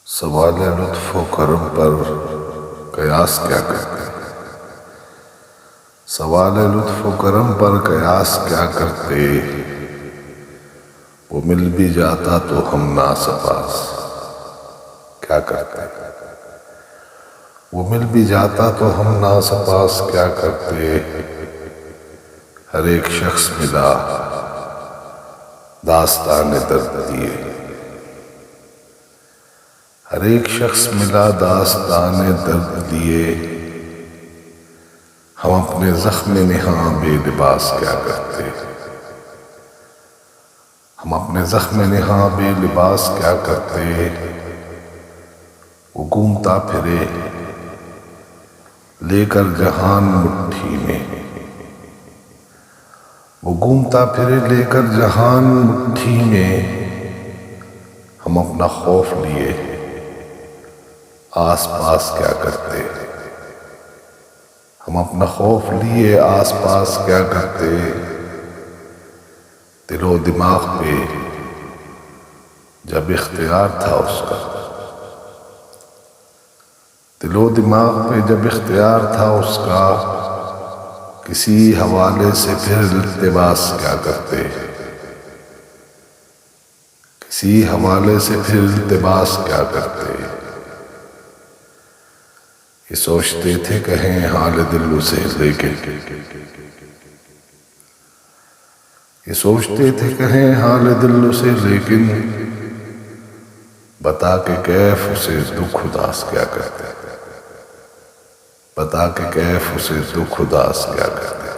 سوال لطف و کرم پر قیاس کیا کرتے؟ سوال لطف و کرم پر قیاس کیا کرتے؟ وہ مل بھی جاتا تو ہم ناسپاس کیا کرتے؟ وہ مل بھی جاتا تو ہم ناسپاس کیا کرتے؟ ہر ایک شخص ملا داستان درد دیے، ہر ایک شخص ملا داستان درد لیے، ہم اپنے زخم نہاں بے لباس کیا کرتے؟ ہم اپنے زخم نہاں بے لباس کیا کرتے؟ وہ گھومتا پھرے لے کر جہان مٹھی میں، وہ گھومتا پھرے لے کر جہان مٹھی میں، ہم اپنا خوف لیے آس پاس کیا کرتے؟ ہم اپنا خوف لیے آس پاس کیا کرتے؟ دل و دماغ پہ جب اختیار تھا اس کا، دل و دماغ پہ جب اختیار تھا اس کا، کسی حوالے سے پھر التباس کیا کرتے؟ کسی حوالے سے پھر التباس کیا کرتے؟ یہ سوچتے تھے کہیں حال دل اسے لیکن، یہ سوچتے تھے کہیں حال دل اسے لیکن، بتا کہ کیف اسے دکھ اداس کیا کرتے؟ بتا کہ کیف اسے دکھ اداس کیا کرتے؟